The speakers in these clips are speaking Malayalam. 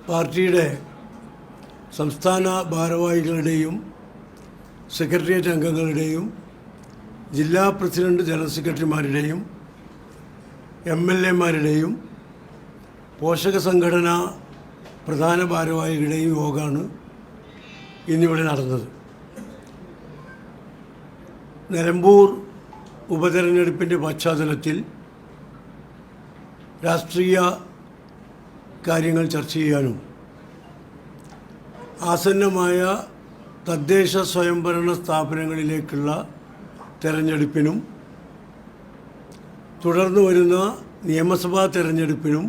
പാർട്ടിയുടെ സംസ്ഥാന ഭാരവാഹികളുടെയും സെക്രട്ടേറിയറ്റ് അംഗങ്ങളുടെയും ജില്ലാ പ്രസിഡന്റ് ജനറൽ സെക്രട്ടറിമാരുടെയും MLA-മാരുടെയും പോഷക സംഘടനാ പ്രധാന ഭാരവാഹികളുടെയും യോഗമാണ് ഇന്നിവിടെ നടന്നത്. നിലമ്പൂർ ഉപതെരഞ്ഞെടുപ്പിൻ്റെ പശ്ചാത്തലത്തിൽ രാഷ്ട്രീയ കാര്യങ്ങൾ ചർച്ച ചെയ്യാനും ആസന്നമായ തദ്ദേശ സ്വയംഭരണ സ്ഥാപനങ്ങളിലേക്കുള്ള തെരഞ്ഞെടുപ്പിനും തുടർന്ന് വരുന്ന നിയമസഭാ തെരഞ്ഞെടുപ്പിനും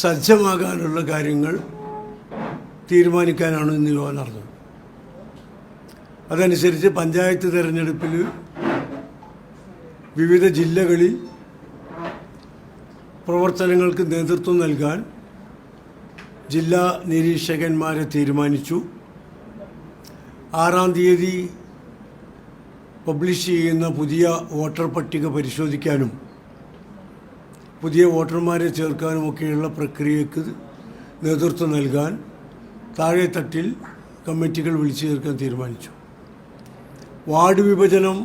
സജ്ജമാകാനുള്ള കാര്യങ്ങൾ തീരുമാനിക്കാനാണ് ഇന്ന് യോഗം നടന്നത്. അതനുസരിച്ച് പഞ്ചായത്ത് തെരഞ്ഞെടുപ്പിൽ വിവിധ ജില്ലകളിൽ പ്രവർത്തനങ്ങൾക്ക് നേതൃത്വം നൽകാൻ ജില്ലാ നിരീക്ഷകന്മാരെ തീരുമാനിച്ചു. 6-ാം തീയതി പബ്ലിഷ് ചെയ്യുന്ന പുതിയ വോട്ടർ പട്ടിക പരിശോധിക്കാനും പുതിയ വോട്ടർമാരെ ചേർക്കാനുമൊക്കെയുള്ള പ്രക്രിയക്ക് നേതൃത്വം നൽകാൻ താഴെത്തട്ടിൽ കമ്മിറ്റികൾ വിളിച്ചു ചേർക്കാൻ തീരുമാനിച്ചു. വാർഡ് വിഭജനം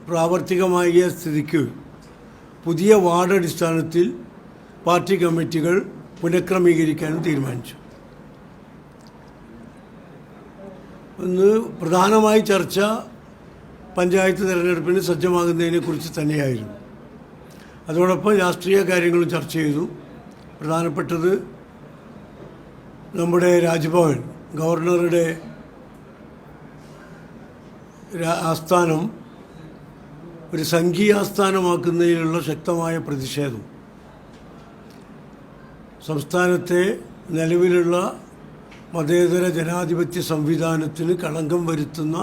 പ്രാവർത്തികമായ സ്ഥിതിക്ക് പുതിയ വാർഡ് അടിസ്ഥാനത്തിൽ പാർട്ടി കമ്മിറ്റികൾ പുനഃക്രമീകരിക്കാനും തീരുമാനിച്ചു. ഇന്ന് പ്രധാനമായി ചർച്ച പഞ്ചായത്ത് തെരഞ്ഞെടുപ്പിന് സജ്ജമാകുന്നതിനെക്കുറിച്ച് തന്നെയായിരുന്നു. അതോടൊപ്പം രാഷ്ട്രീയ കാര്യങ്ങളും ചർച്ച ചെയ്തു. പ്രധാനപ്പെട്ടത് നമ്മുടെ രാജ്ഭവൻ ഗവർണറുടെ ആസ്ഥാനം ഒരു സംഘീയാസ്ഥാനമാക്കുന്നതിലുള്ള ശക്തമായ പ്രതിഷേധം, സംസ്ഥാനത്തെ നിലവിലുള്ള മതേതര ജനാധിപത്യ സംവിധാനത്തിന് കളങ്കം വരുത്തുന്ന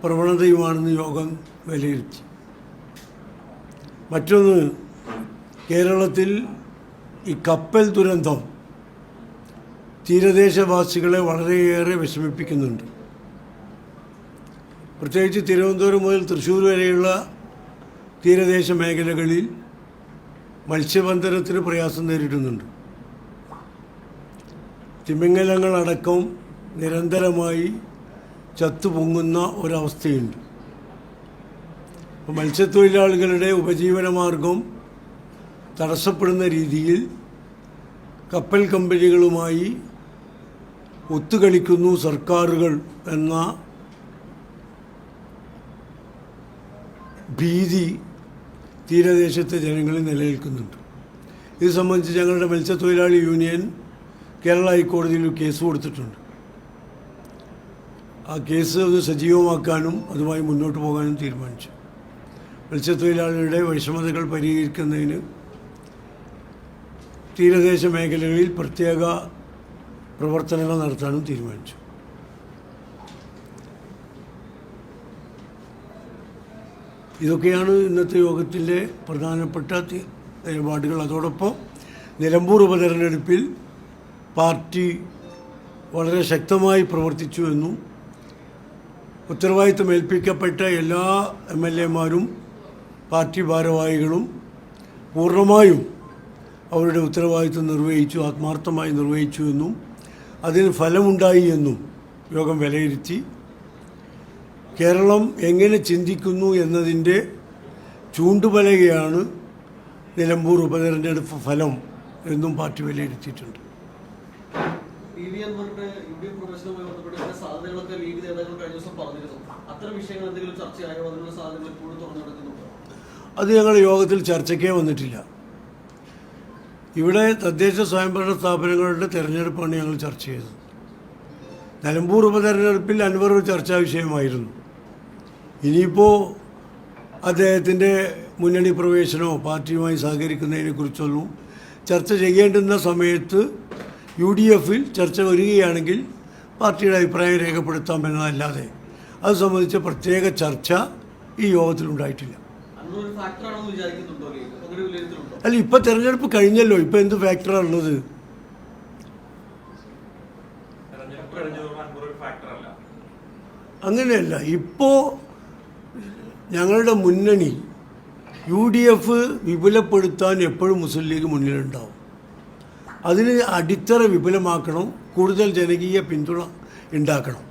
പ്രവണതയുമാണെന്ന് യോഗം വിലയിരുത്തി. മറ്റൊന്ന്, കേരളത്തിൽ ഈ കപ്പൽ ദുരന്തം തീരദേശവാസികളെ വളരെയേറെ വിഷമിപ്പിക്കുന്നുണ്ട്. പ്രത്യേകിച്ച് തിരുവനന്തപുരം മുതൽ തൃശ്ശൂർ വരെയുള്ള തീരദേശ മേഖലകളിൽ മത്സ്യബന്ധനത്തിന് പ്രയാസം നേരിടുന്നുണ്ട്. തിമിംഗലങ്ങളടക്കം നിരന്തരമായി ചത്തുപൊങ്ങുന്ന ഒരവസ്ഥയുണ്ട്. അപ്പോൾ മത്സ്യത്തൊഴിലാളികളുടെ ഉപജീവനമാർഗം തടസ്സപ്പെടുന്ന രീതിയിൽ കപ്പൽ കമ്പനികളുമായി ഒത്തുകളിക്കുന്നു സർക്കാരുകൾ എന്ന ഭീതി തീരദേശത്തെ ജനങ്ങളിൽ നിലനിൽക്കുന്നുണ്ട്. ഇത് സംബന്ധിച്ച് ഞങ്ങളുടെ മത്സ്യത്തൊഴിലാളി യൂണിയൻ കേരള ഹൈക്കോടതിയിൽ കേസ് കൊടുത്തിട്ടുണ്ട്. ആ കേസ് ഒന്ന് സജീവമാക്കാനും അതുമായി മുന്നോട്ട് പോകാനും തീരുമാനിച്ചു. മത്സ്യത്തൊഴിലാളികളുടെ വിഷമതകൾ പരിഹരിക്കുന്നതിന് തീരദേശ മേഖലകളിൽ പ്രത്യേക പ്രവർത്തനങ്ങൾ നടത്താനും തീരുമാനിച്ചു. ഇതൊക്കെയാണ് ഇന്നത്തെ യോഗത്തിൻ്റെ പ്രധാനപ്പെട്ട നിലപാടുകൾ. അതോടൊപ്പം നിലമ്പൂർ ഉപതെരഞ്ഞെടുപ്പിൽ പാർട്ടി വളരെ ശക്തമായി പ്രവർത്തിച്ചു എന്നും ഉത്തരവാദിത്തം ഏൽപ്പിക്കപ്പെട്ട എല്ലാ MLA-മാരും പാർട്ടി ഭാരവാഹികളും പൂർണ്ണമായും അവരുടെ ഉത്തരവാദിത്തം നിർവഹിച്ചു, ആത്മാർത്ഥമായി നിർവഹിച്ചു എന്നും അതിന് ഫലമുണ്ടായി എന്നും യോഗം വിലയിരുത്തി. കേരളം എങ്ങനെ ചിന്തിക്കുന്നു എന്നതിൻ്റെ ചൂണ്ടുപലകയാണ് നിലമ്പൂർ ഉപതെരഞ്ഞെടുപ്പ് ഫലം എന്നും പാർട്ടി വിലയിരുത്തിയിട്ടുണ്ട്. അത് ഞങ്ങളുടെ യോഗത്തിൽ ചർച്ചയ്ക്കേ വന്നിട്ടില്ല. ഇവിടെ തദ്ദേശ സ്വയംഭരണ സ്ഥാപനങ്ങളുടെ തെരഞ്ഞെടുപ്പാണ് ഞങ്ങൾ ചർച്ച ചെയ്തത്. നിലമ്പൂർ ഉപതെരഞ്ഞെടുപ്പിൽ അൻവർ ഒരു ചർച്ചാ വിഷയമായിരുന്നു. ഇനിയിപ്പോൾ അദ്ദേഹത്തിൻ്റെ മുന്നണി പ്രവേശനമോ പാർട്ടിയുമായി സഹകരിക്കുന്നതിനെക്കുറിച്ചൊന്നും ചർച്ച ചെയ്യേണ്ടുന്ന സമയത്ത് UDF-ൽ ചർച്ച വരികയാണെങ്കിൽ പാർട്ടിയുടെ അഭിപ്രായം രേഖപ്പെടുത്താമെന്നതല്ലാതെ അത് സംബന്ധിച്ച പ്രത്യേക ചർച്ച ഈ യോഗത്തിലുണ്ടായിട്ടില്ല. അല്ല, ഇപ്പം തെരഞ്ഞെടുപ്പ് കഴിഞ്ഞല്ലോ, ഇപ്പം എന്ത് ഫാക്ടറാണുള്ളത്? അങ്ങനെയല്ല. ഇപ്പോൾ ഞങ്ങളുടെ മുന്നണി UDF വിപുലപ്പെടുത്താൻ എപ്പോഴും മുസ്ലിം ലീഗ് മുന്നിലുണ്ടാവും. അതിന് അടിത്തറ വിപുലമാക്കണം, കൂടുതൽ ജനകീയ പിന്തുണ ഉണ്ടാക്കണം.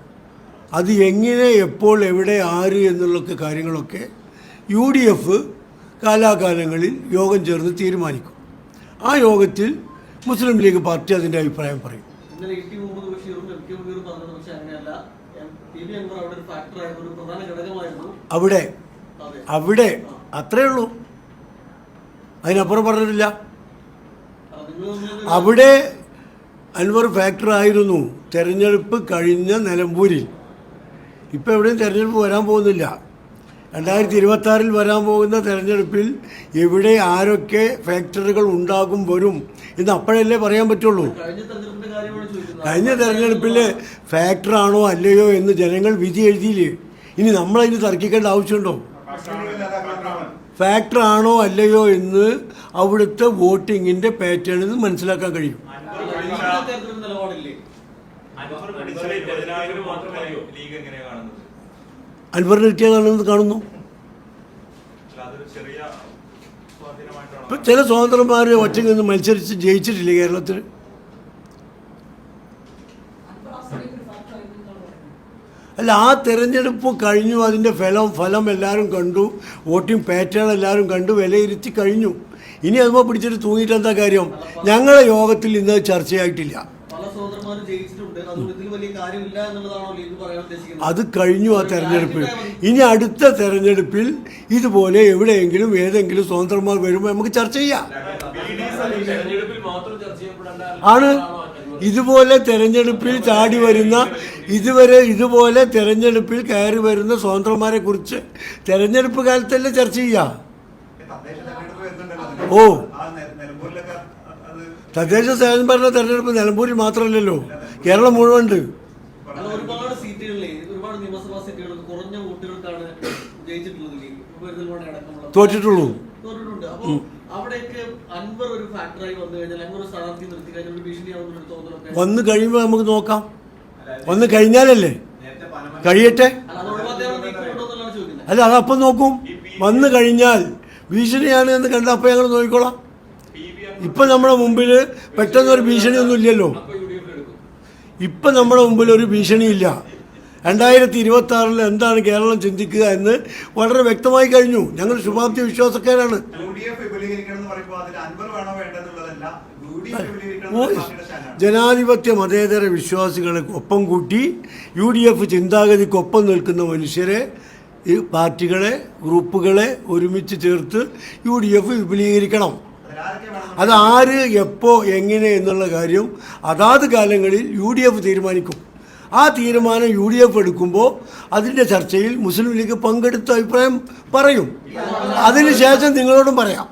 അത് എങ്ങനെ, എപ്പോൾ, എവിടെ, ആര് എന്നുള്ള കാര്യങ്ങളൊക്കെ UDF കാലാകാലങ്ങളിൽ യോഗം ചേർന്ന് തീരുമാനിക്കും. ആ യോഗത്തിൽ മുസ്ലിം ലീഗ് പാർട്ടി അതിൻ്റെ അഭിപ്രായം പറയും. അവിടെ അത്രേ ഉള്ളൂ, അതിനപ്പുറം പറഞ്ഞിട്ടില്ല. അവിടെ അൻവർ ഫാക്ടറായിരുന്നു തെരഞ്ഞെടുപ്പ് കഴിഞ്ഞ നിലമ്പൂരിൽ. ഇപ്പോൾ എവിടെയും തെരഞ്ഞെടുപ്പ് വരാൻ പോകുന്നില്ല. 2026 വരാൻ പോകുന്ന തെരഞ്ഞെടുപ്പിൽ എവിടെ ആരൊക്കെ ഫാക്ടറികൾ ഉണ്ടാകും വരും എന്ന് അപ്പോഴല്ലേ പറയാൻ പറ്റുള്ളൂ. കഴിഞ്ഞ തെരഞ്ഞെടുപ്പിൽ ഫാക്ടറാണോ അല്ലയോ എന്ന് ജനങ്ങൾ വിധി എഴുതിയില്ലേ. ഇനി നമ്മളതിന് തർക്കിക്കേണ്ട ആവശ്യമുണ്ടോ? ഫാക്ടറാണോ അല്ലയോ എന്ന് അവിടുത്തെ വോട്ടിങ്ങിൻ്റെ പാറ്റേണിൽ നിന്ന് മനസ്സിലാക്കാൻ കഴിയും. അൻവറിന് കിട്ടിയതാണെന്ന് കാണുന്നു. ഇപ്പം ചില സ്വതന്ത്രന്മാർ ഒറ്റയ്ക്ക് നിന്ന് മത്സരിച്ച് ജയിച്ചിട്ടില്ലേ കേരളത്തിൽ? അല്ല, ആ തെരഞ്ഞെടുപ്പ് കഴിഞ്ഞു, അതിൻ്റെ ഫലം എല്ലാവരും കണ്ടു, വോട്ടിംഗ് പാറ്റേൺ എല്ലാവരും കണ്ടു, വിലയിരുത്തി കഴിഞ്ഞു. ഇനി അതുമ്പോൾ പിടിച്ചിട്ട് തൂങ്ങിയിട്ട് എന്താ കാര്യം? ഞങ്ങളെ യോഗത്തിൽ ഇന്ന് ചർച്ചയായിട്ടില്ല. അത് കഴിഞ്ഞു ആ തെരഞ്ഞെടുപ്പ്. ഇനി അടുത്ത തെരഞ്ഞെടുപ്പിൽ ഇതുപോലെ എവിടെയെങ്കിലും ഏതെങ്കിലും സ്വതന്ത്രന്മാർ വരുമ്പോൾ നമുക്ക് ചർച്ച ചെയ്യാം. ആണ് ഇതുപോലെ തെരഞ്ഞെടുപ്പിൽ ചാടി വരുന്ന, ഇതുപോലെ തെരഞ്ഞെടുപ്പിൽ കയറി വരുന്ന സ്വതന്ത്രന്മാരെ കുറിച്ച് തെരഞ്ഞെടുപ്പ് കാലത്തല്ലേ ചർച്ച ചെയ്യാം. ഓ, തദ്ദേശ സ്വയംഭരണ തെരഞ്ഞെടുപ്പ് നിലമ്പൂരിൽ മാത്രമല്ലല്ലോ, കേരളം മുഴുവൻ ഉണ്ട്. ഒരുപാട് സീറ്റുകളിലെ, ഒരുപാട് നിയമസഭാ സീറ്റുകൾ കുറഞ്ഞ വോട്ടുകൾക്കാണ് തോറ്റിട്ടുള്ളൂ. അപ്പോൾ അവിടെയൊക്കെ അൻവർ ഒരു ഫാക്ടറായി വന്നു കഴിഞ്ഞാൽ, അൻവർ സ്ഥാനാർത്ഥി നിർത്തി കഴിഞ്ഞാൽ ഒരു ഭീഷണിയാവുന്ന തോന്നലൊക്കെ വന്നു കഴിയുമ്പോൾ നമുക്ക് നോക്കാം. വന്നു കഴിഞ്ഞാലല്ലേ, കഴിയട്ടെ. അല്ല, അതപ്പം നോക്കും. വന്നു കഴിഞ്ഞാൽ ഭീഷണിയാണ് എന്ന് കണ്ട അപ്പം ഞങ്ങൾ നോക്കിക്കോളാം. ഇപ്പം നമ്മുടെ മുമ്പിൽ പെട്ടെന്നൊരു ഭീഷണിയൊന്നും ഇല്ലല്ലോ. ഇപ്പം നമ്മുടെ മുമ്പിൽ ഒരു ഭീഷണിയില്ല. 2026 എന്താണ് കേരളം ചിന്തിക്കുക എന്ന് വളരെ വ്യക്തമായി കഴിഞ്ഞു. ഞങ്ങൾ ശുഭാപ്തി വിശ്വാസക്കാരാണ്. ജനാധിപത്യ മതേതര വിശ്വാസികളെ ഒപ്പം കൂട്ടി UDF ചിന്താഗതിക്കൊപ്പം നിൽക്കുന്ന മനുഷ്യരെ, ഈ പാർട്ടികളെ, ഗ്രൂപ്പുകളെ ഒരുമിച്ച് ചേർത്ത് UDF വിപുലീകരിക്കണം. അത് ആര്, എപ്പോൾ, എങ്ങനെ എന്നുള്ള കാര്യം അതാത് കാലങ്ങളിൽ UDF തീരുമാനിക്കും. ആ തീരുമാനം UDF എടുക്കുമ്പോൾ അതിൻ്റെ ചർച്ചയിൽ മുസ്ലിം ലീഗ് പങ്കെടുത്ത അഭിപ്രായം പറയും. അതിനുശേഷം നിങ്ങളോടും പറയാം.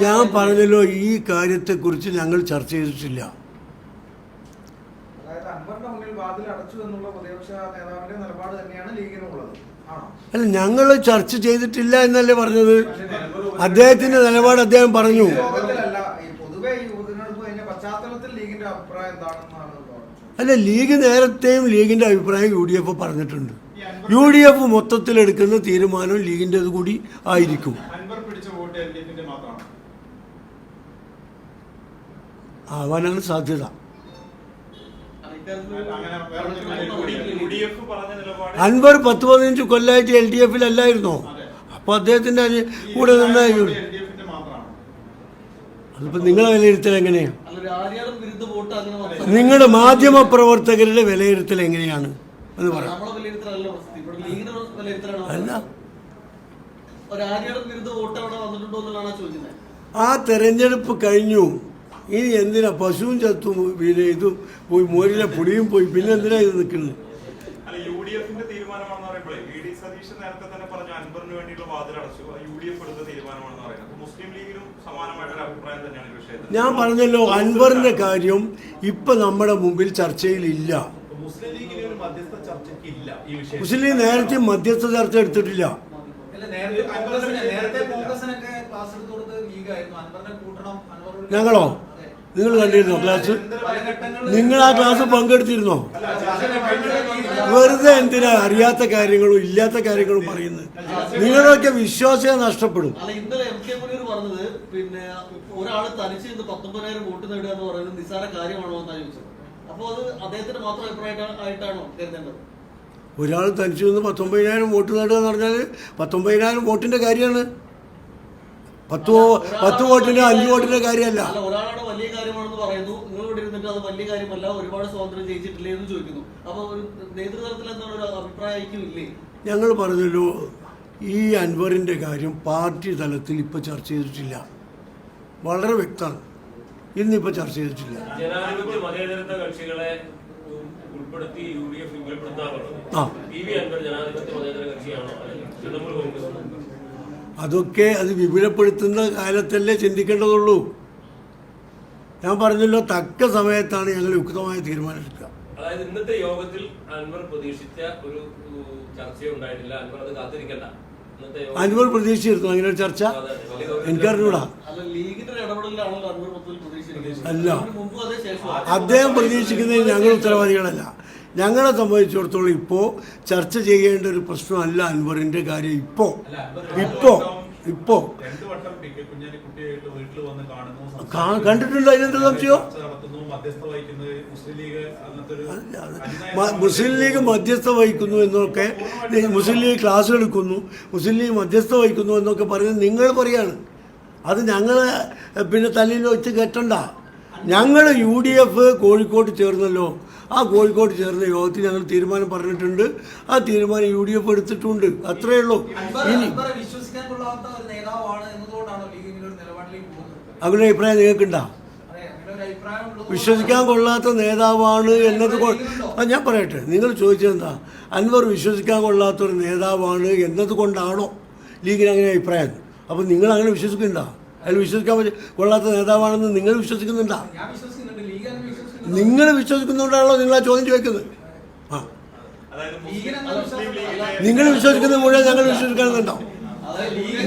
ഞാൻ പറഞ്ഞല്ലോ, ഈ കാര്യത്തെക്കുറിച്ച് ഞങ്ങൾ ചർച്ച ചെയ്തിട്ടില്ല. അല്ല, ഞങ്ങൾ ചർച്ച ചെയ്തിട്ടില്ല എന്നല്ലേ പറഞ്ഞത്. അദ്ദേഹത്തിന്റെ നിലപാട് അദ്ദേഹം പറഞ്ഞു. അല്ല, ലീഗ് നേരത്തെയും ലീഗിന്റെ അഭിപ്രായം UDF പറഞ്ഞിട്ടുണ്ട്. UDF മൊത്തത്തിലെടുക്കുന്ന തീരുമാനം ലീഗിൻ്റെത് കൂടി ആയിരിക്കും. ആവാനാണ് സാധ്യത. അൻവർ 10-15 കൊല്ലമായിട്ട് LDF അല്ലായിരുന്നോ? അപ്പൊ അദ്ദേഹത്തിന്റെ കൂടെ നിന്നായിരുന്നു. അതിപ്പോ നിങ്ങളെ വിലയിരുത്തൽ എങ്ങനെയാ? നിങ്ങളുടെ മാധ്യമ പ്രവർത്തകരുടെ വിലയിരുത്തൽ എങ്ങനെയാണ് എന്ന് പറയാം. അല്ല, ആ തെരഞ്ഞെടുപ്പ് കഴിഞ്ഞു. ഇനി എന്തിനാ പശുവും ചത്തും ഇതും പോയി, മോരിലെ പൊടിയും പോയി, പിന്നെ എന്തിനാ ഇത് നിൽക്കുന്നത്? ഞാൻ പറഞ്ഞല്ലോ, അൻവറിന്റെ കാര്യം ഇപ്പൊ നമ്മുടെ മുമ്പിൽ ചർച്ചയിലില്ല. മുസ്ലിം ലീഗ് നേരത്തെ മധ്യസ്ഥ ചർച്ച എടുത്തിട്ടില്ല. ഞങ്ങളോ? നിങ്ങൾ കണ്ടിരുന്നോ ക്ലാസ്? നിങ്ങൾ ആ ക്ലാസ് പങ്കെടുത്തിരുന്നോ? വെറുതെ എന്തിനാ അറിയാത്ത കാര്യങ്ങളും ഇല്ലാത്ത കാര്യങ്ങളും പറയുന്നത്? നിങ്ങളൊക്കെ വിശ്വാസം നഷ്ടപ്പെടും. അല്ല, ഇന്നലെ എം കെ മുനീർ പറഞ്ഞത് പിന്നെ ഒരാള് തനിച്ച് നിന്ന് 19,000 വോട്ട് നേടുക എന്ന് പറയുന്നത് നിസ്സാര കാര്യമാണോ എന്നാണ് ചോദിച്ചത്. അപ്പൊ അത് അദ്ദേഹത്തിന് മാത്രം അഭിപ്രായമായിട്ടാണോ കരുതേണ്ടത്? ഒരാൾ തനിച്ചു നിന്ന് 19,000 വോട്ട് നേടുക എന്ന് പറഞ്ഞാൽ 19,000 വോട്ടിന്റെ കാര്യമാണ്. 10 വോട്ടിന്റെ 5 വോട്ടിന്റെ കാര്യമല്ല. അല്ല, ഒരാളുടെ വലിയ കാര്യമാണെന്ന് പറയുന്നു. നിങ്ങൾ ഇവിടെ ഇരുന്നിട്ട് അത് വലിയ കാര്യമല്ല, ഒരുപാട് സ്വാതന്ത്ര്യം ജയിച്ചിട്ടില്ലേ എന്ന് ചോദിക്കുന്നു. അപ്പൊ ഒരു നേതൃതലത്തിൽ എന്താണ് ഒരു അഭിപ്രായ ഐക്യമില്ലേ? ഞങ്ങൾ പറഞ്ഞല്ലോ, ഈ അൻവറിന്റെ കാര്യം പാർട്ടി തലത്തിൽ ഇപ്പൊ ചർച്ച ചെയ്തിട്ടില്ല. വളരെ വ്യക്തമാണ്, ഇന്നിപ്പോ ചർച്ച ചെയ്തിട്ടില്ല. ജനാധിപത്യ മതേതരത്വ കക്ഷികളെ ഉൾപ്പെടുത്തി UDF വിപുലപ്പെടുത്താറുള്ളത്. PV അൻവർ ജനാധിപത്യ മതേതര കക്ഷിയാണോ? അതൊക്കെ അത് വിപുലപ്പെടുത്തുന്ന കാലത്തല്ലേ ചിന്തിക്കേണ്ടതുള്ളൂ. ഞാൻ പറഞ്ഞല്ലോ, തക്ക സമയത്താണ് ഞങ്ങൾ യുക്തമായ തീരുമാനമെടുക്കുക. അതായത് ഇന്നത്തെ യോഗത്തിൽ അൻവർ പ്രതീക്ഷിച്ച ഒരു ചർച്ചയുണ്ടായിട്ടില്ല. അൻവർ അത് കാത്തിരിക്കണ്ട. അൻവർ പ്രതീക്ഷിച്ചിരുന്നു അങ്ങനെ ഒരു ചർച്ച? എനിക്കറിഞ്ഞൂടാ. അല്ല, അദ്ദേഹം പ്രതീക്ഷിക്കുന്നതിന് ഞങ്ങൾ ഉത്തരവാദികളല്ല. ഞങ്ങളെ സംബന്ധിച്ചിടത്തോളം ഇപ്പോൾ ചർച്ച ചെയ്യേണ്ട ഒരു പ്രശ്നമല്ല അൻവറിന്റെ കാര്യം. ഇപ്പോ കണ്ടിട്ടുണ്ടോ? അതിനെന്താ സംശയം? മുസ്ലിം ലീഗ് മധ്യസ്ഥ വഹിക്കുന്നു എന്നൊക്കെ, മുസ്ലിം ലീഗ് ക്ലാസ് എടുക്കുന്നു, മുസ്ലിം ലീഗ് മധ്യസ്ഥ വഹിക്കുന്നു എന്നൊക്കെ പറയുന്നത് നിങ്ങൾ പറയാണ്. അത് ഞങ്ങൾ പിന്നെ തലയിൽ വെച്ച് കെട്ടണ്ട. ഞങ്ങൾ UDF കോഴിക്കോട് ചേർന്നല്ലോ. ആ കോഴിക്കോട് ചേർന്ന യോഗത്തിൽ ഞങ്ങൾ തീരുമാനം പറഞ്ഞിട്ടുണ്ട്. ആ തീരുമാനം UDF എടുത്തിട്ടുണ്ട്. അത്രയേ ഉള്ളൂ. ഇനി അങ്ങനെ അഭിപ്രായം നിങ്ങൾക്കുണ്ടോ? വിശ്വസിക്കാൻ കൊള്ളാത്ത നേതാവാണ് എന്നത് ഞാൻ പറയട്ടെ, നിങ്ങൾ ചോദിച്ചതെന്താ? അൻവർ വിശ്വസിക്കാൻ കൊള്ളാത്തൊരു നേതാവാണ് എന്നതുകൊണ്ടാണോ ലീഗിന് അങ്ങനെ അഭിപ്രായം? അപ്പം നിങ്ങൾ അങ്ങനെ വിശ്വസിക്കുന്നുണ്ടോ? അയാൾ വിശ്വസിക്കാൻ കൊള്ളാത്ത നേതാവാണെന്ന് നിങ്ങൾ വിശ്വസിക്കുന്നുണ്ടോ? നിങ്ങൾ വിശ്വസിക്കുന്നതുകൊണ്ടാണല്ലോ നിങ്ങൾ ആ ചോദ്യം ചോദിക്കുന്നത്. ആ, നിങ്ങൾ വിശ്വസിക്കുന്നത് മുഴുവൻ ഞങ്ങൾ വിശ്വസിക്കണമെന്നുണ്ടോ?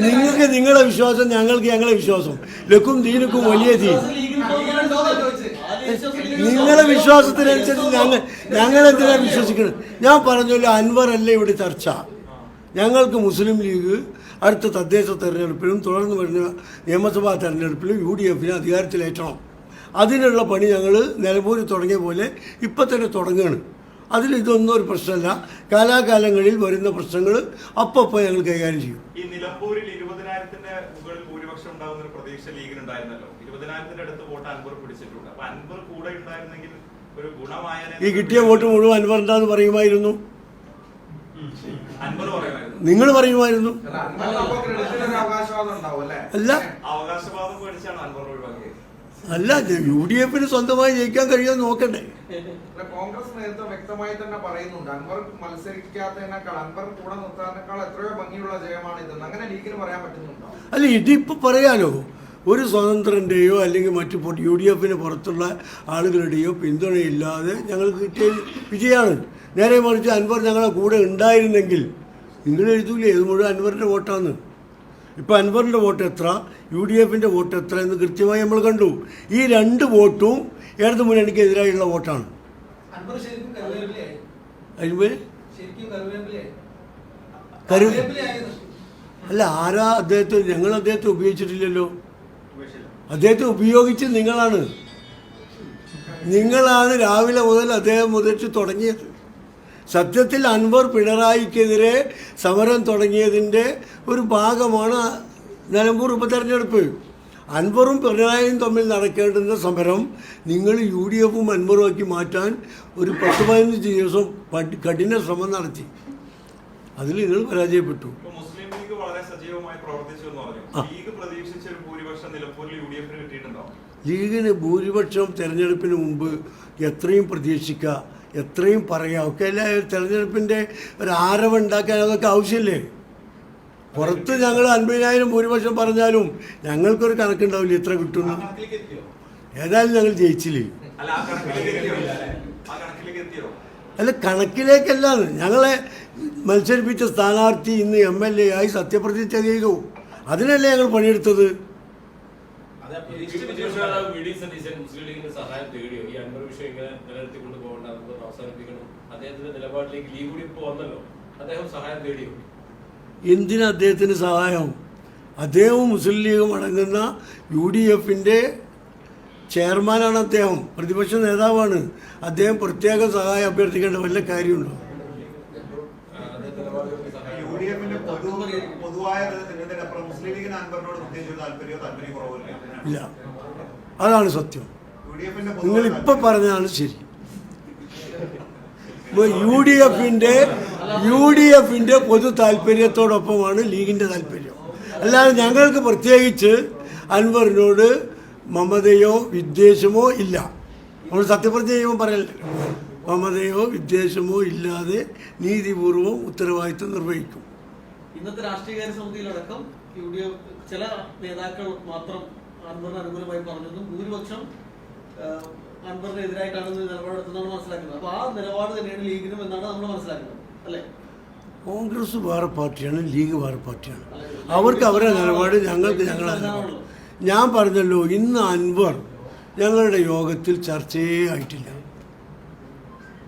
നിങ്ങൾക്ക് നിങ്ങളെ വിശ്വാസം, ഞങ്ങൾക്ക് ഞങ്ങളെ വിശ്വാസം. ലക്കും ദീനുക്കും വലിയ ദീൻ. നിങ്ങളെ വിശ്വാസത്തിനനുസരിച്ച് ഞങ്ങൾ എന്തിനാണ് വിശ്വസിക്കുന്നത്? ഞാൻ പറഞ്ഞല്ലോ, അൻവർ അല്ല ഇവിടെ ചർച്ച. ഞങ്ങൾക്ക് മുസ്ലിം ലീഗ് അടുത്ത തദ്ദേശ തെരഞ്ഞെടുപ്പിലും തുടർന്ന് വരുന്ന നിയമസഭാ തെരഞ്ഞെടുപ്പിലും UDFനെ അധികാരത്തിലേറ്റണം. അതിനുള്ള പണി ഞങ്ങൾ നിലമ്പൂരിൽ തുടങ്ങിയ പോലെ ഇപ്പം തന്നെ തുടങ്ങുകയാണ്. അതിലിതൊന്നും ഒരു പ്രശ്നമല്ല. കാലാകാലങ്ങളിൽ വരുന്ന പ്രശ്നങ്ങൾ അപ്പോൾ ഞങ്ങൾ കൈകാര്യം ചെയ്യും. ഈ നിലമ്പൂരിൽ 20,000-ന്റെ മുകളിൽ ഭൂരിപക്ഷം ഉണ്ടാകുന്ന ഒരു പ്രതീക്ഷ ലീഗിനുണ്ടായിരുന്നല്ലോ. 20,000-ന്റെ അടുത്ത് വോട്ട് അൻവർ പിടിച്ചിട്ടുണ്ട്. അപ്പൊ അൻവർ കൂടെ ഉണ്ടായിരുന്നെങ്കിൽ ഒരു ഗുണമായ ഈ കിട്ടിയ വോട്ട് മുഴുവൻ അൻവറിൻ്റെന്ന് പറയുമായിരുന്നു. അൻവർ പറയുമായിരുന്നു, നിങ്ങൾ പറയുമായിരുന്നു. അല്ല, അവകാശവാദം പേടിച്ചാണ് അൻവർ ഒഴിവാക്കിയത്. അല്ല, UDFന് സ്വന്തമായി ജയിക്കാൻ കഴിയുമെന്ന് നോക്കണ്ടേ? കോൺഗ്രസ് നേതൃത്വം വ്യക്തമായി തന്നെ പറയുന്നുണ്ട്, അൻവർ മത്സരിക്കാത്തതിനേക്കാൾ അൻവർ കൂടെ നിർത്താനേക്കാൾ എത്രയോ ഭംഗിയുള്ള ജയമാണ് ഇതെന്ന്. അങ്ങനെ ലീഗിന് പറയാൻ പറ്റുന്നുണ്ടോ? അല്ല, ഇതിപ്പോൾ പറയാലോ, ഒരു സ്വതന്ത്രൻ്റെയോ അല്ലെങ്കിൽ മറ്റു UDFന് പുറത്തുള്ള ആളുകളുടെയോ പിന്തുണയില്ലാതെ ഞങ്ങൾക്ക് കിട്ടിയ വിജയമാണ്. നേരെ മറിച്ച് അൻവർ ഞങ്ങളെ കൂടെ ഉണ്ടായിരുന്നെങ്കിൽ നിങ്ങൾ എഴുതൂലേ ഇത് മുഴുവൻ അൻവറിൻ്റെ വോട്ടാണ്. ഇപ്പോൾ അൻവറിൻ്റെ വോട്ട് എത്ര, UDFൻ്റെ വോട്ട് എത്ര എന്ന് കൃത്യമായി നമ്മൾ കണ്ടു. ഈ 2 വോട്ടും ഇടതു മുന്നണിക്ക് എതിരായുള്ള വോട്ടാണ്. അല്ല, ആരാ അദ്ദേഹത്തെ? ഞങ്ങൾ അദ്ദേഹത്തെ ഉപയോഗിച്ചിട്ടില്ലല്ലോ. അദ്ദേഹത്തെ ഉപയോഗിച്ച് നിങ്ങളാണ് രാവിലെ മുതൽ അദ്ദേഹം മുതച്ച് തുടങ്ങിയത്. സത്യത്തിൽ അൻവർ പിണറായിക്കെതിരെ സമരം തുടങ്ങിയതിൻ്റെ ഒരു ഭാഗമാണ് നിലമ്പൂർ ഉപതെരഞ്ഞെടുപ്പ്. അൻവറും പിണറായിയും തമ്മിൽ നടക്കേണ്ടുന്ന സമരം നിങ്ങൾ UDFും അൻവറും ആക്കി മാറ്റാൻ ഒരു 10-15 ദിവസം കഠിന ശ്രമം നടത്തി. അതിൽ നിങ്ങൾ പരാജയപ്പെട്ടു. മുസ്ലിം ലീഗ് വളരെ സജീവമായി പ്രവർത്തിച്ചു എന്ന് പറഞ്ഞു. ലീഗ് പ്രതീക്ഷിച്ച ഒരു ഭൂരിപക്ഷം നിലമ്പൂരിൽ UDFന് കിട്ടിയിട്ടുണ്ടോ? ലീഗിന് ഭൂരിപക്ഷം തെരഞ്ഞെടുപ്പിന് മുമ്പ് എത്രയും പ്രതീക്ഷിക്കുക, എത്രയും പറയാം, ഒക്കെ അല്ല. തെരഞ്ഞെടുപ്പിൻ്റെ ഒരു ആരവം ഉണ്ടാക്കാൻ അതൊക്കെ ആവശ്യമില്ലേ? പുറത്ത് ഞങ്ങൾ 50,000 ഭൂരിപക്ഷം പറഞ്ഞാലും ഞങ്ങൾക്കൊരു കണക്കുണ്ടാവില്ല എത്ര കിട്ടുന്നു. ഏതായാലും ഞങ്ങൾ ജയിച്ചില്ലേ. അല്ല, കണക്കിലേക്കല്ല. ഞങ്ങളെ മത്സരിപ്പിച്ച സ്ഥാനാർത്ഥി ഇന്ന് MLA ആയി സത്യപ്രതിജ്ഞ ചെയ്തു. അതിനല്ലേ ഞങ്ങൾ പണിയെടുത്തത്. മുസ്ലിം ലീഗിന്റെ സഹായം തേടിയോ? ഈ അൻവർ വിഷയം ഇങ്ങനെ നിലനിർത്തിക്കൊണ്ട് പോകേണ്ട, അവസാനിപ്പിക്കണം, അദ്ദേഹത്തിന്റെ നിലപാടിലേക്ക് ലീഗ് കൂടി ഇപ്പോൾ വന്നല്ലോ, അദ്ദേഹം സഹായം തേടിയോ? എന്തിനാ അദ്ദേഹത്തിന് സഹായം? അദ്ദേഹവും മുസ്ലിം ലീഗും അടങ്ങുന്ന UDFന്റെ ചെയർമാനാണ് അദ്ദേഹം, പ്രതിപക്ഷ നേതാവാണ്. അദ്ദേഹം പ്രത്യേക സഹായം അഭ്യർത്ഥിക്കേണ്ട വല്ല കാര്യമുണ്ടോ? UDFന്റെ പൊതുവായ ഇതിനപ്പുറം മുസ്ലിം ലീഗിന് അൻവറിനോട് പ്രത്യേകിച്ച് താല്പര്യം കുറവില്ല. ഇല്ല, അതാണ് സത്യം. നിങ്ങളിപ്പോൾ പറഞ്ഞതാണ് ശരി. UDFന്റെ പൊതു താല്പര്യത്തോടൊപ്പമാണ് ലീഗിന്റെ താല്പര്യം. അല്ലാതെ ഞങ്ങൾക്ക് പ്രത്യേകിച്ച് അൻവറിനോട് മമതയോ വിദ്വേഷമോ ഇല്ല. നമ്മൾ സത്യപ്രതിജ്ഞ ചെയ്യുമ്പോൾ പറയല്ലേ, മമതയോ വിദ്വേഷമോ ഇല്ലാതെ നീതിപൂർവം ഉത്തരവാദിത്വം നിർവഹിക്കും. ഇന്നത്തെ രാഷ്ട്രീയകാര്യ സമിതിയിലടക്കം UDF ചില നേതാക്കൾ മാത്രം അൻവറിന് അനുകൂലമായി പറഞ്ഞതും ഭൂരിപക്ഷം അൻവറിനെതിരായിട്ടാണ് നിലപാടെടുത്തതാണ് മനസ്സിലാക്കുന്നത്. അപ്പൊ ആ നിലപാട് തന്നെയാണ് ലീഗിനും എന്നാണ് നമ്മൾ മനസ്സിലാക്കുന്നത്, അല്ലേ? കോൺഗ്രസ് വേറെ പാർട്ടിയാണ്, ലീഗ് വേറെ പാർട്ടിയാണ്. അവർക്ക് അവരുടെ നിലപാട്, ഞങ്ങൾക്ക് ഞങ്ങളുടെ നിലപാട്. ഞാൻ പറഞ്ഞല്ലോ, ഇന്ന് അൻവർ ഞങ്ങളുടെ യോഗത്തിൽ ചർച്ചയേ ആയിട്ടില്ല.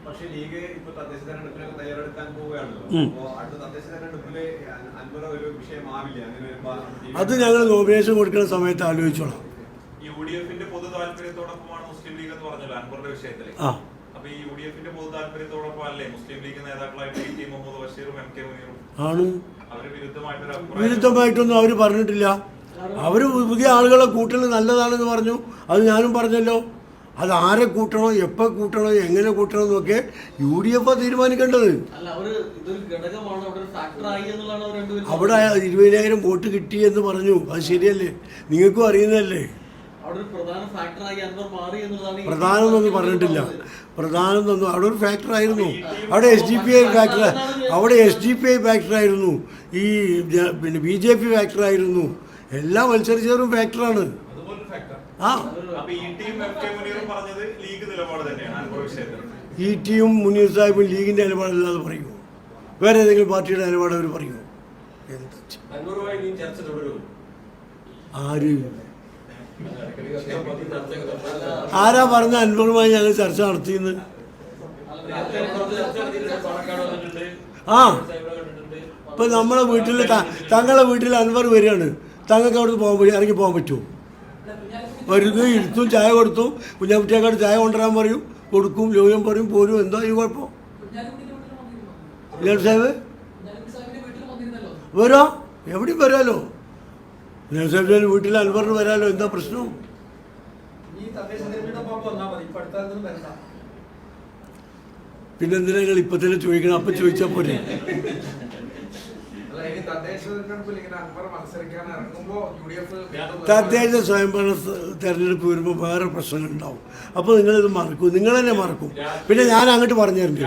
പക്ഷേ ലീഗ് ഇപ്പൊ തദ്ദേശ തെരഞ്ഞെടുപ്പിനൊക്കെ തയ്യാറെടുക്കാൻ പോവുകയാണല്ലോ. അപ്പോൾ അടുത്ത തദ്ദേശ തെരഞ്ഞെടുപ്പില് അൻവർ ഒരു വിഷയമാവില്ല. അങ്ങനെ അത് ഞങ്ങൾ നോമിനേഷൻ കൊടുക്കുന്ന സമയത്ത് ആലോചിച്ചോളാം. UDFന്റെ പൊതു താല്പര്യത്തോടൊപ്പമാണ് മുസ്ലിം ലീഗ് എന്ന് പറഞ്ഞല്ലോ അൻവറിന്റെ വിഷയത്തിൽ. അപ്പൊ ഈ UDFന്റെ പൊതു താല്പര്യത്തോടൊപ്പം അല്ലേ മുസ്ലിം ലീഗ് നേതാക്കളായിട്ട് AT മുഹമ്മദ് ബഷീറും MK മുനീറും? ആണ്. അവര് വിരുദ്ധമായിട്ടൊന്നും അവർ പറഞ്ഞിട്ടില്ല. അവർ പുതിയ ആളുകളെ കൂട്ടൽ നല്ലതാണെന്ന് പറഞ്ഞു. അത് ഞാനും പറഞ്ഞല്ലോ. അത് ആരെ കൂട്ടണോ, എപ്പോൾ കൂട്ടണോ, എങ്ങനെ കൂട്ടണം എന്നൊക്കെ UDF തീരുമാനിക്കേണ്ടത്. അവിടെ 20,000 വോട്ട് കിട്ടി എന്ന് പറഞ്ഞു. അത് ശരിയല്ലേ? നിങ്ങൾക്കും അറിയുന്നതല്ലേ? പ്രധാനമൊന്നും പറഞ്ഞിട്ടില്ല. പ്രധാനമൊന്നും അവിടെ ഒരു ഫാക്ടറായിരുന്നു. അവിടെ SDPI ഫാക്ടർ, അവിടെ SDPI ഫാക്ടറായിരുന്നു. ഈ പിന്നെ BJP ഫാക്ടറായിരുന്നു. എല്ലാം മത്സരിച്ചവരും ഫാക്ടറാണ്. ETയും മുനീർ സാഹിബും ലീഗിന്റെ നിലപാടല്ലാതെ പറയുമോ? വേറെ ഏതെങ്കിലും പാർട്ടിയുടെ നിലപാട് അവർ പറയുമോ? ആര് ആരാ പറഞ്ഞ അൻവറുമായി ഞങ്ങൾ ചർച്ച നടത്തിയെന്ന്? ഇപ്പൊ നമ്മളെ വീട്ടിൽ, തങ്ങളെ വീട്ടിൽ അൻവർ വരികയാണ്, തങ്ങൾക്ക് അവിടുന്ന് പോകാൻ ഇറങ്ങി പോകാൻ പറ്റുമോ? വരുന്നു, ഇരുത്തും, ചായ കൊടുത്തും, കുഞ്ഞാക്കുട്ടിയേക്കാട് ചായ കൊണ്ടുവരാൻ പറയും, കൊടുക്കും, ലോകം പറയും, പോരും. എന്താ ഈ കുഴപ്പം? സാഹിബ് വരാ, എവിടെയും വരാലോ. സാഹിബിന്റെ വീട്ടിൽ അൻവറിന് വരാലോ. എന്താ പ്രശ്നം? പിന്നെന്തിനാ നിങ്ങൾ ഇപ്പൊ തന്നെ ചോദിക്കണം? അപ്പൊ ചോദിച്ചാ പോരെ. തദ്ദേശ സ്വയംഭരണ തെരഞ്ഞെടുപ്പ് വരുമ്പോൾ വേറെ പ്രശ്നങ്ങളുണ്ടാവും. അപ്പോൾ നിങ്ങളിത് മറക്കും, നിങ്ങൾ തന്നെ മറക്കും. പിന്നെ ഞാൻ അങ്ങോട്ട് പറഞ്ഞു തരുന്നുണ്ട്.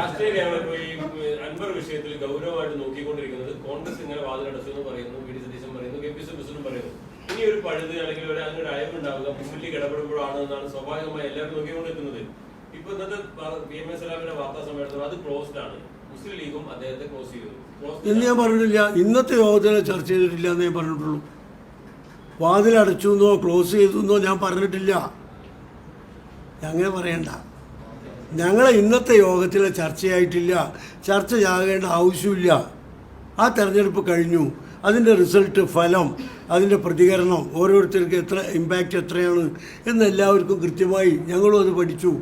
അൻവർ വിഷയത്തിൽ ഗൗരവമായിട്ട് നോക്കിക്കൊണ്ടിരിക്കുന്നത് കോൺഗ്രസ് ഇങ്ങനെ വാതിലടച്ചെന്ന് പറയുന്നു, VD സതീശൻ പറയുന്നു, KP പ്രസിഡന്റ് പറയുന്നു. ഇനി ഒരു പഴുത് അല്ലെങ്കിൽ അങ്ങനെ ഒരു അയവുണ്ടാവുക മുസ്ലിം ലീഗ് ഇടപെടുമ്പോഴാണ് എന്നാണ് സ്വാഭാവികമായി എല്ലാവരും നോക്കിക്കൊണ്ടിരിക്കുന്നത്. ഇപ്പൊ ഇന്നത്തെ PMA സലാമിന്റെ വാർത്താ സമ്മേളനത്തിൽ അത് ക്ലോസ്ഡ് ആണ്. മുസ്ലിം ലീഗും അദ്ദേഹത്തെ ക്ലോസ് ചെയ്തു എന്ന് ഞാൻ പറഞ്ഞിട്ടില്ല. ഇന്നത്തെ യോഗത്തിൽ ചർച്ച ചെയ്തിട്ടില്ല എന്ന് ഞാൻ പറഞ്ഞിട്ടുള്ളൂ. വാതിലടച്ചു എന്നോ ക്ലോസ് ചെയ്തു എന്നോ ഞാൻ പറഞ്ഞിട്ടില്ല. അങ്ങനെ പറയണ്ട. ഞങ്ങളെ ഇന്നത്തെ യോഗത്തിലെ ചർച്ചയായിട്ടില്ല, ചർച്ച ചെയ്യാകേണ്ട ആവശ്യമില്ല. ആ തെരഞ്ഞെടുപ്പ് കഴിഞ്ഞു. അതിൻ്റെ റിസൾട്ട്, ഫലം, അതിൻ്റെ പ്രതികരണം, ഓരോരുത്തർക്ക് എത്ര ഇമ്പാക്റ്റ് എത്രയാണ് എന്നെല്ലാവർക്കും കൃത്യമായി ഞങ്ങളും അത് പഠിച്ചു.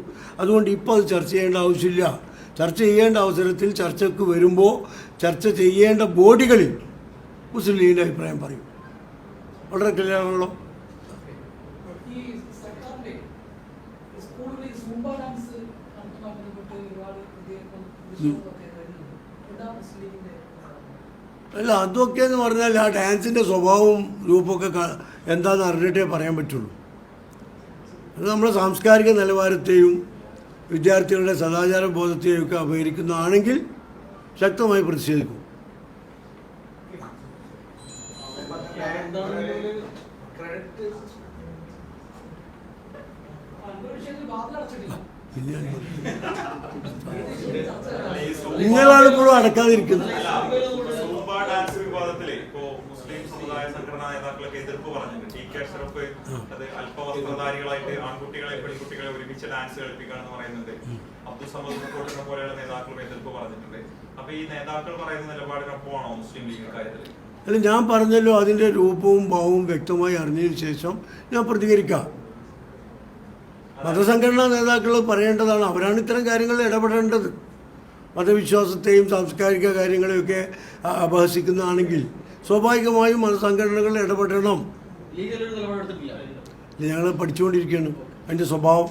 അതുകൊണ്ട് ഇപ്പോൾ അത് ചർച്ച ചെയ്യേണ്ട ആവശ്യമില്ല. ചർച്ച ചെയ്യേണ്ട അവസരത്തിൽ ചർച്ചയ്ക്ക് വരുമ്പോൾ ചർച്ച ചെയ്യേണ്ട ബോഡികളിൽ മുസ്ലിം ലീഗിൻ്റെ അഭിപ്രായം പറയും. വളരെ ക്ലിയറാണല്ലോ. അല്ല, അതൊക്കെ എന്ന് പറഞ്ഞാൽ ആ ഡാൻസിൻ്റെ സ്വഭാവവും രൂപമൊക്കെ എന്താണെന്ന് അറിഞ്ഞിട്ടേ പറയാൻ പറ്റുള്ളൂ. അത് നമ്മുടെ സാംസ്കാരിക നിലവാരത്തെയും വിദ്യാർത്ഥികളുടെ സദാചാര ബോധത്തെയും ഒക്കെ അപഹരിക്കുന്നതാണെങ്കിൽ ശക്തമായി പ്രതിഷേധിക്കും. നിങ്ങളാണ് ഇപ്പോഴും അടക്കാതിരിക്കുന്നത്. ഡാൻസ് വിവാദത്തിലെ ഇപ്പോ മുസ്ലിം സമുദായ സംഘടനാ നേതാക്കളൊക്കെ എതിർപ്പ് പറഞ്ഞിട്ടുണ്ട്. ടി കെ അഷ്റഫ് അത് അല്പവസ്ത്രധാരികളായിട്ട് ആൺകുട്ടികളെ പെൺകുട്ടികളെ ഒരുമിച്ച് ഡാൻസ് കളിപ്പിക്കുകയാണെന്ന് പറയുന്നുണ്ട്. അബ്ദുൾ സമദ് മുക്കോട്ടിനെ പോലെയുള്ള നേതാക്കളും എതിർപ്പ് പറഞ്ഞിട്ടുണ്ട്. അപ്പൊ ഈ നേതാക്കൾ പറയുന്ന നിലപാടിനൊപ്പമാണോ മുസ്ലിം ലീഗ് കാര്യത്തിൽ? അല്ല, ഞാൻ പറഞ്ഞല്ലോ അതിൻ്റെ രൂപവും ഭാവവും വ്യക്തമായി അറിഞ്ഞതിന് ശേഷം ഞാൻ പ്രതികരിക്കാം. മതസംഘടനാ നേതാക്കൾ പറയേണ്ടതാണ്, അവരാണ് ഇത്തരം കാര്യങ്ങളിൽ ഇടപെടേണ്ടത്. മതവിശ്വാസത്തെയും സാംസ്കാരിക കാര്യങ്ങളെയൊക്കെ അപഹസിക്കുന്നതാണെങ്കിൽ സ്വാഭാവികമായും മതസംഘടനകൾ ഇടപെടണം. ലീഗിലൊരു നിലപാടെടുത്തിട്ടില്ല. ഞങ്ങൾ പഠിച്ചുകൊണ്ടിരിക്കുകയാണ് അതിൻ്റെ സ്വഭാവം.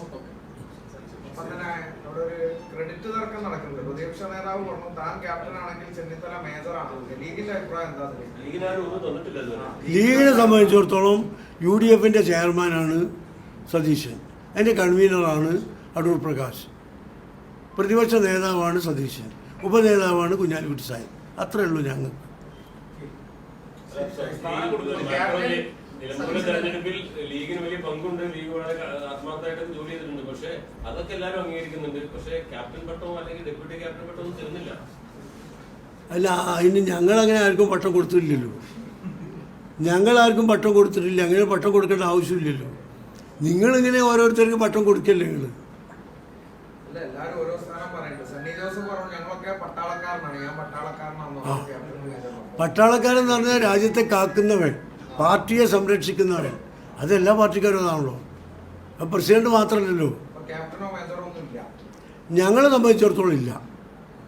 അങ്ങനെ അവിടെ ഒരു ക്രെഡിറ്റ് തർക്കം നടക്കുന്നുണ്ട്. പ്രതിപക്ഷ നേതാവ് പറഞ്ഞു താൻ ക്യാപ്റ്റൻ ആണെങ്കിൽ ചെന്നിത്തല മേജറാണ്. ലീഗിന്റെ അഭിപ്രായം എന്താ? ലീഗിനാരും ഒന്നും തന്നിട്ടില്ല ഇതുവരെ. ലീഗിനെ സംബന്ധിച്ചിടത്തോളം UDF ചെയർമാനാണ് സതീശൻ, അതിൻ്റെ കൺവീനറാണ് അടൂർ പ്രകാശ്, പ്രതിപക്ഷ നേതാവാണ് സതീശൻ, ഉപനേതാവാണ് കുഞ്ഞാലിക്കുട്ടി സാഹിബ്. അത്രയേ ഉള്ളൂ ഞങ്ങൾക്ക്. നിലമ്പൂരിലെ തെരഞ്ഞെടുപ്പിൽ ലീഗിന് വലിയ പങ്കുണ്ട്. ലീഗ് വളരെ ആത്മാർത്ഥമായിട്ട് ജോലി ചെയ്തിട്ടുണ്ട്. പക്ഷെ അതൊക്കെ എല്ലാവരും അംഗീകരിക്കുന്നുണ്ട്. പക്ഷെ ക്യാപ്റ്റൻ പട്ടമോ അല്ലെങ്കിൽ ഡെപ്യൂട്ടി ക്യാപ്റ്റൻ പട്ടമോ ഒന്നും തരുന്നില്ല. അല്ല, അതിന് ഞങ്ങളങ്ങനെ ആർക്കും പട്ടം കൊടുത്തില്ലല്ലോ. ഞങ്ങളാർക്കും പട്ടം കൊടുത്തിട്ടില്ല. അങ്ങനെ പട്ടം കൊടുക്കേണ്ട ആവശ്യമില്ലല്ലോ. നിങ്ങളിങ്ങനെ ഓരോരുത്തർക്ക് പട്ടം കൊടുക്കല്ലേ നിങ്ങൾ? അല്ല, എല്ലാരും ഓരോ സ്ഥാനം പറയുന്നുണ്ട്. സണ്ണി ജോസഫ് പറഞ്ഞു ഞങ്ങളൊക്കെ പട്ടാളക്കാരനാണ്, ഞാൻ പട്ടാളക്കാരനാണെന്ന് പറഞ്ഞു. ക്യാപ്റ്റൻ മേജർ പട്ടാളക്കാരൻ എന്ന് പറഞ്ഞാൽ രാജ്യത്തെ കാക്കുന്നവൻ, പാർട്ടിയെ സംരക്ഷിക്കുന്നവൻ. അതെല്ലാ പാർട്ടിക്കാരും അതാണല്ലോ. പ്രസിഡന്റ് മാത്രമല്ലല്ലോ. ക്യാപ്റ്റനോ മേജറോ ഒന്നും ഇല്ല. ഞങ്ങളെ സംബന്ധിച്ചിടത്തോളം ഇല്ല.